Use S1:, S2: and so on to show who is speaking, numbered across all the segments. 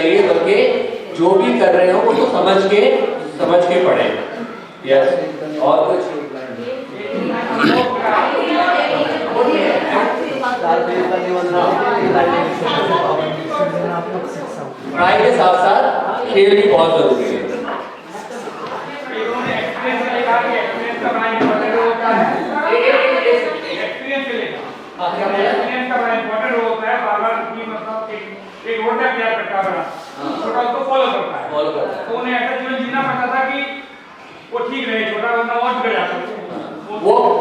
S1: चाहिए, बल्कि जो भी कर रहे हो वो तो समझ के पढ़े। यस, और कुछ पढ़ाई के साथ साथ खेल भी बहुत जरूरी है।
S2: एक रोड मैप तैयार करता है, छोटा उसको फॉलो करता है। तो उन्हें ऐसा जीवन जीना पड़ता था कि वो ठीक रहे, छोटा वरना और बिगड़ जाता।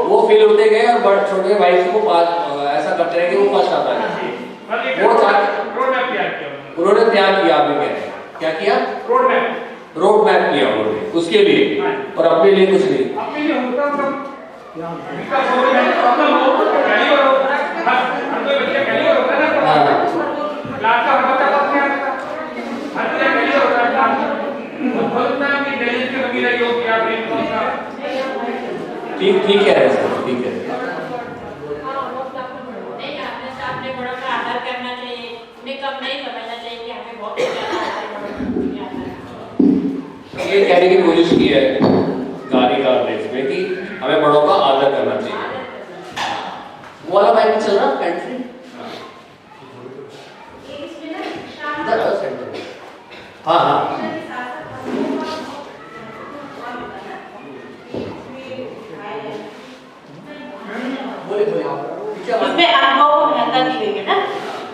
S1: वो फेल होते गए और बड़े छोटे भाई को पास ऐसा करते रहे कि वो फर्स्ट आता है। वो
S2: रोड मैप तैयार किया
S1: उन्होंने तैयार किया। आप कह रहे हैं क्या किया? रोड मैप किया उन्होंने उसके लिए, और अपने लिए कुछ नहीं।
S2: अपने लिए होता सब इसका सोच है, प्रॉब्लम हो कैलिबर होता है, हर कोई बच्चा कैलिबर होता है ना, क्लास का बच्चा पास नहीं आता, हर कोई कैलिबर होता है क्लास में। तो बोलता है कि इंटेलिजेंस की कमी रही हो कि आप ब्रेन कौन सा
S1: ठीक है सर, ठीक है।
S3: आपने बड़ा का आदर करना चाहिए, उन्हें कम नहीं समझना चाहिए कि हमें बहुत ज्यादा
S1: ये कहने की कोशिश की है गाड़ी का रेस में कि हमें बड़ों का आदर करना चाहिए। वो वाला बाइक चल रहा कंट्री इधर सेंटर। हाँ
S3: उसमें अनुभव को महत्ता दी गई है ना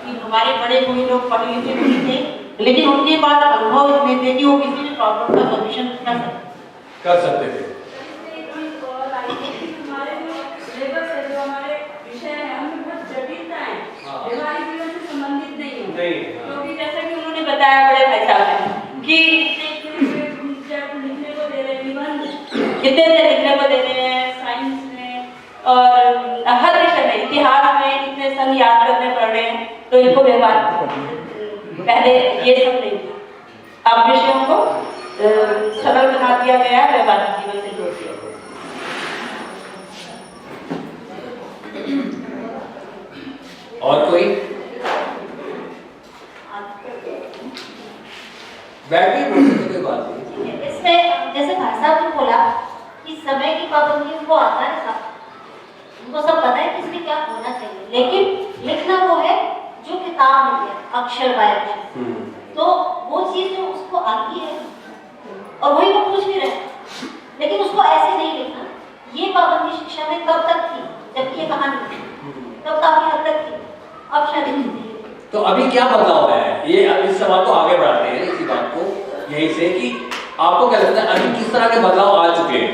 S3: कि हमारे बड़े बूढ़े लोग पढ़े लिखे नहीं थे, लेकिन उनके पास अनुभव इसमें थे कि वो किसी भी प्रॉब्लम का सॉल्यूशन
S1: कर सकते थे।
S4: हमारे जो सिलेबस है, जो हमारे विषय है, उनमें बहुत जटिलता है, व्यवहारिक जीवन से संबंधित नहीं है। क्योंकि जैसा कि उन्होंने बताया बड़े भाई साहब ने कि लिखने को दे रहे हैं, निबंध कितने से लिखने को दे रहे हैं, साइंस में और हर विषय में, इतिहास में इतने सन याद करने पड़ रहे हैं, तो इनको व्यवहार पहले ये सब नहीं था। अब विषयों को सरल बना दिया गया, व्यवहारिक जीवन से जोड़ दिया गया।
S1: और कोई बैठ भी बोल सकते, कोई बात नहीं।
S5: इसमें जैसे भाई साहब ने बोला कि समय की पाबंदी उनको आता है, सब उनको सब पता है कि इसमें क्या होना चाहिए, लेकिन लिखना वो है जो किताब में है, अक्षर बाय अक्षर। तो वो चीज जो उसको आती है और वही वो पूछ भी रहे, लेकिन उसको ऐसे नहीं लिखना। ये पाबंदी शिक्षा में कब तक थी, जबकि ये कहानी तब काफी हद तक थी, अब शायद नहीं थी।
S1: तो अभी क्या बदलाव है? ये इस सवाल को आगे बढ़ाते हैं, इसी बात को यही से कि आपको क्या लगता है अभी किस तरह के बदलाव आ चुके हैं?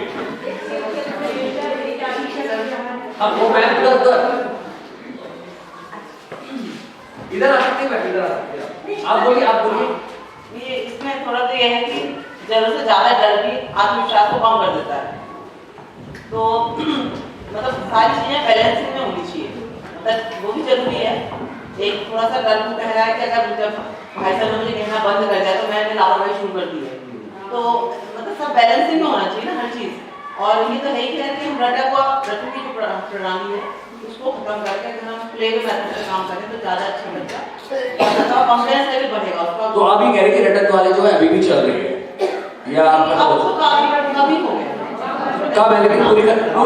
S1: अब वो मैं इधर आ सकते हैं, इधर आ सकते हैं। आप बोलिए
S6: ये इसमें थोड़ा तो यह है कि जरूरत से ज्यादा डर भी आत्मविश्वास को कम कर देता है। तो मतलब सारी चीजें बैलेंसिंग में होनी चाहिए, मतलब वो भी जरूरी है। एक थोड़ा सा डर मुझे कह रहा है कि अगर जब भाई साहब ने मुझे कहना बंद कर दिया तो मैंने लापरवाही शुरू कर दी है। तो मतलब सब बैलेंसिंग में होना चाहिए ना हर चीज। और ये तो है ही कि हम रटने की जो प्रणाली है उसको खत्म करके अगर हम प्ले वे मेथड से काम करें तो ज्यादा अच्छा लगता है, कॉन्फिडेंस लेवल बढ़ेगा उसका।
S1: तो आप ही कह रहे कि रटक वाले जो है अभी भी चल रही है या
S6: अब तो काफी हो गया
S1: कब है, लेकिन पूरी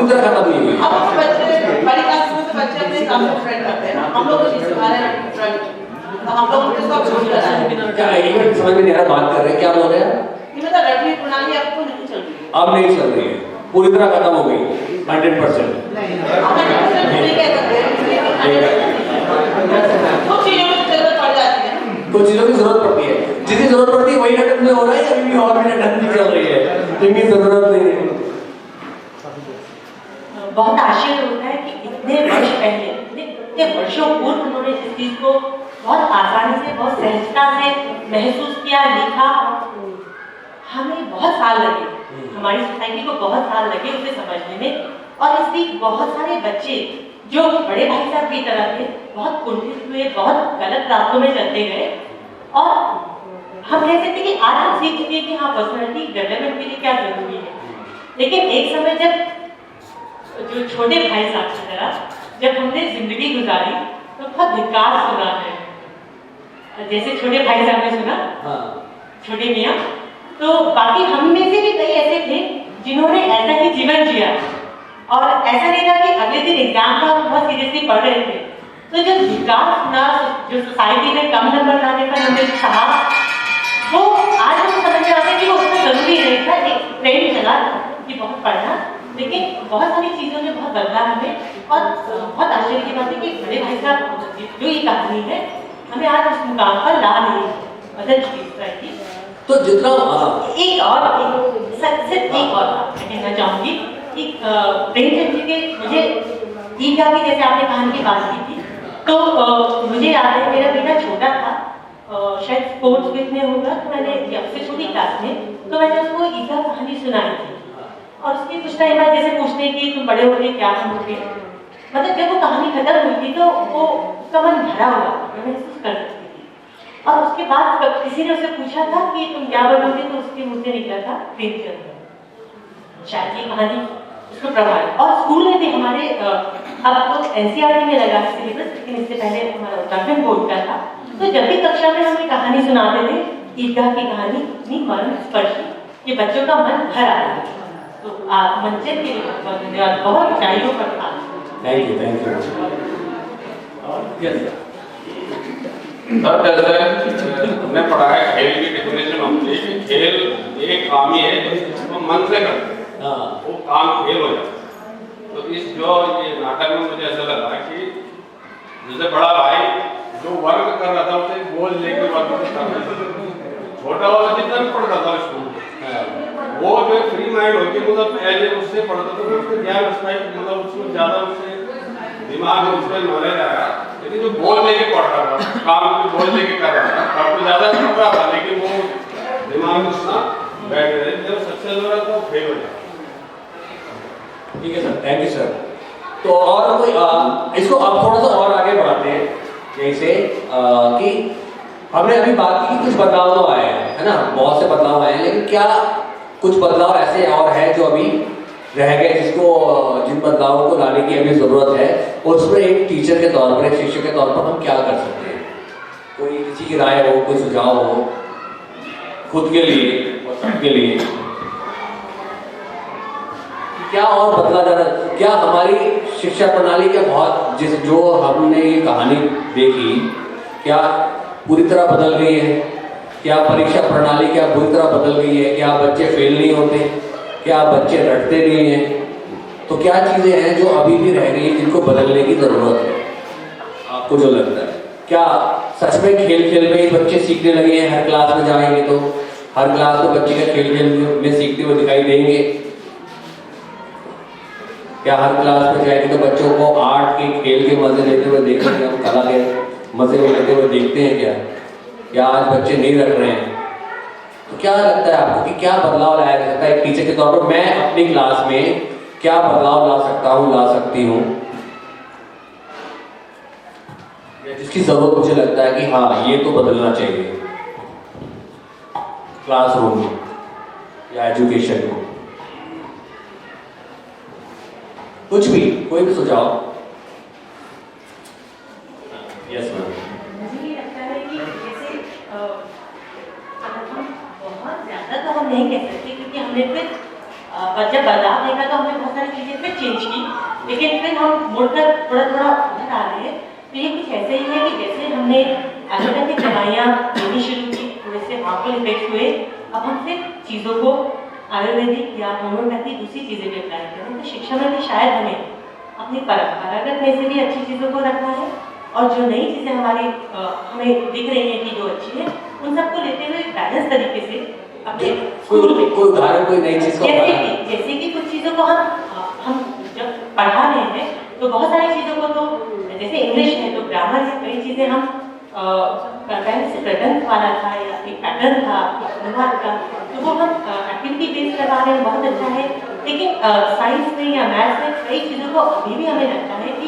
S1: तरह खत्म नहीं हुई।
S6: अब तो बच्चे बड़ी क्लास में तो बच्चे अपने काम को फ्रेंड करते हैं ना, हम लोग तो जिस हमारे फ्रेंड तो हम लोग उनके साथ छोड़ कर रहे हैं।
S1: क्या इवन समझ में नहीं आ रहा बात कर रहे हैं क्या बोल रहे हैं?
S6: ये मतलब रटने प्रणाली अब तो नहीं चल रही है,
S1: अब नहीं चल रही है, पूरी तरह खत्म हो गई 100%।
S6: कुछ चीजों की जरूरत पड़ जाती है,
S1: कुछ चीजों की जरूरत पड़ती है, जितनी जरूरत पड़ती है वही नाटक में हो रहा है, अभी भी और भी नाटक नहीं चल रही है, इतनी जरूरत नहीं है।
S3: बहुत आश्चर्य होता है कि इतने वर्ष पहले, इतने वर्षों पूर्व उन्होंने इस चीज को बहुत आसानी से, बहुत सहजता से महसूस किया, लिखा। हमें बहुत साल लगे, हमारी सोसाइटी को बहुत साल लगे उसे समझने में, और इस बीच बहुत सारे बच्चे जो बड़े भाई साहब की तरह थे बहुत कुंठित हुए, बहुत गलत रास्तों में चलते गए। और हम कह सकते कि आज हम सीख चुके हैं कि हाँ पर्सनैलिटी डेवलपमेंट के लिए क्या जरूरी है। लेकिन एक समय जब जो छोटे भाई साहब की तरह जब हमने जिंदगी गुजारी तो बहुत धिक्कार सुना है, जैसे छोटे भाई साहब ने सुना छोटे मियाँ। तो बाकी हम में से भी कई ऐसे थे जिन्होंने ऐसा ही जीवन जिया, और ऐसा नहीं था कि अगले दिन एग्जाम का हम बहुत सीरियसली पढ़ रहे थे। तो जब विकास ना जो सोसाइटी में कम नंबर लाने पर हमने कहा, वो आज हम समझ में आता है कि वो उतना जरूरी नहीं था। एक ट्रेंड चला कि बहुत पढ़ना, लेकिन बहुत सारी चीज़ों ने बहुत बदला हमें। और बहुत आश्चर्य की बात है कि बड़े भाई साहब जो ये कहानी है हमें आज उस मुकाम पर ला रही है, बदल चुकी है।
S1: तो जितना
S3: सिर्फ एक और बात मैं कहना चाहूँगी कि प्रेमचंद जी के मुझे ईदगाह की, जैसे आपने कहानी की बात की थी, तो मुझे याद है मेरा बेटा छोटा था, शायद स्पोर्ट्स वीक में होगा, तो मैंने सबसे छोटी क्लास में, तो मैंने उसको ईदगाह कहानी सुनाई थी। और उसके कुछ टाइम बाद जैसे पूछने की तुम बड़े हो गए क्या बनोगे, मतलब जब वो कहानी खत्म हुई थी तो वो उसका मन भरा हुआ मैं महसूस कर सकती थी। और उसके बाद किसी ने उससे पूछा था कि तुम क्या बनोगे, तो उसके मुंह से निकला था प्रेमचंद। शायद ये कहानी उसको प्रभावित। और स्कूल में भी हमारे अब तो एनसीईआरटी में लगा सिलेबस, लेकिन इससे पहले हमारा उत्तराखंड बोर्ड का था। तो जब भी कक्षा में हमें कहानी सुनाते थे, ईदगाह की कहानी इतनी मन स्पर्शी कि बच्चों का मन भर आया। तो आप मंचन के लिए बहुत धन्यवाद, बहुत ऊंचाइयों पर था।
S1: Thank you.
S2: सर जैसे हमने पढ़ा है खेल की डेफिनेशन होती है कि खेल एक काम ही है जिसको मन से करते हैं, वो काम खेल हो जाता है। तो इस जो ये नाटक में मुझे ऐसा लगा कि जैसे बड़ा भाई जो वर्क कर रहा था उसे गोल लेके वर्क कर रहा था, छोटा वाला जितना भी पढ़ता था स्कूल वो जो फ्री माइंड होती है, मतलब पहले उससे पढ़ता था तो उसके ज्ञान मतलब उसमें ज्यादा उससे दिमाग में उसका नॉलेज आया। लेकिन जो बोल लेके पढ़ रहा था, काम को बोल लेके कर रहा था, तब तो ज्यादा पढ़ रहा था, लेकिन वो दिमाग में उसका बैठ गया, जब सक्सेस हो रहा था वो फेल हो जाता।
S1: ठीक है सर, थैंक यू सर। तो और कोई इसको अब थोड़ा सा और आगे बढ़ाते हैं, जैसे कि हमने अभी बात की कुछ बदलाव तो आए हैं, है ना, बहुत से बदलाव आए हैं, लेकिन क्या कुछ बदलाव ऐसे और है जो अभी रह गए, जिन बदलावों को लाने की अभी जरूरत है, और उसमें एक टीचर के तौर पर, एक शिक्षक के तौर पर हम क्या कर सकते हैं? कोई किसी की राय हो, कोई सुझाव हो खुद के लिए और सबके लिए, क्या और बदला जाना? क्या हमारी शिक्षा प्रणाली क्या बहुत, जैसे जो हमने ये कहानी देखी, क्या पूरी तरह बदल गई है? क्या परीक्षा प्रणाली क्या पूरी तरह बदल गई है? क्या बच्चे फेल नहीं होते? क्या बच्चे रटते नहीं हैं? तो क्या चीज़ें हैं जो अभी भी रह गई हैं जिनको बदलने की ज़रूरत है? आपको जो लगता है, क्या सच में खेल खेल में ही बच्चे सीखने लगे हैं? हर क्लास में जाएंगे तो हर क्लास में बच्चे का खेल खेल में सीखते हुए दिखाई देंगे? क्या हर क्लास में जाएंगे तो बच्चों को आर्ट के, खेल के मजे लेते हुए देखेंगे, हम कला के मजे लेते हुए देखते हैं क्या? क्या आज बच्चे नहीं रख रहे हैं? तो क्या लगता है आपको कि क्या बदलाव लाया जा सकता है एक टीचर के तौर पर? मैं अपनी क्लास में क्या बदलाव ला सकता हूँ, ला सकती हूँ, जिसकी जरूरत मुझे लगता है कि हाँ ये तो बदलना चाहिए क्लासरूम में या एजुकेशन में? कुछ भी, कोई भी सुझाव? Yes ma'am.
S3: मुझे ये लगता है कि जैसे बहुत ज़्यादा तो हम नहीं कह सकते, क्योंकि हमने फिर जब बदलाव देखा तो हमने बहुत सारी चीज़ें फिर चेंज की, लेकिन फिर हम मुड़कर थोड़ा थोड़ा उधर आ रहे हैं। तो ये कुछ ऐसे ही है कि जैसे हमने एलोपैथिक दवाइयाँ देनी शुरू की, थोड़े से हार्मफुल इफेक्ट्स हुए, अब हम फिर चीज़ों को आयुर्वेदिक या होम्योपैथी दूसरी चीज़ें भी अप्लाई करें। तो शिक्षा में भी शायद हमें अपनी परंपरागत में से भी अच्छी चीज़ों को रखना है, और जो नई चीज़ें हमारी हमें दिख रही हैं कि जो अच्छी है, उन सबको लेते हुए बैलेंस तरीके से अपने स्कूल में
S1: कोई उदाहरण, कोई नई चीज़
S3: जैसे कि कुछ चीज़ों को हम जब पढ़ा रहे हैं तो बहुत सारी चीज़ों को, तो जैसे इंग्लिश है तो ग्रामर से कई चीज़ें हम पहले से प्रेजेंट वाला था या एक पैटर्न था अनुवाद का, तो वो हम एक्टिविटी बेस्ड लगा रहे हैं, बहुत अच्छा है। लेकिन साइंस में या मैथ्स में कई चीज़ों को अभी भी हमें लगता है कि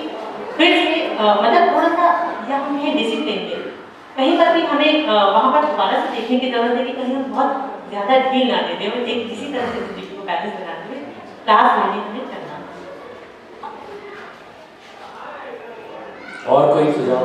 S3: फिर से मतलब थोड़ा सा, या हम ये डिसिप्लिन में कहीं पर भी हमें वहाँ पर दोबारा से देखने की जरूरत है कि कहीं हम बहुत ज़्यादा ढील ना देते हैं, एक किसी तरह से जिंदगी को बैलेंस बनाते हुए क्लास में भी हमें करना।
S1: और कोई सुझाव?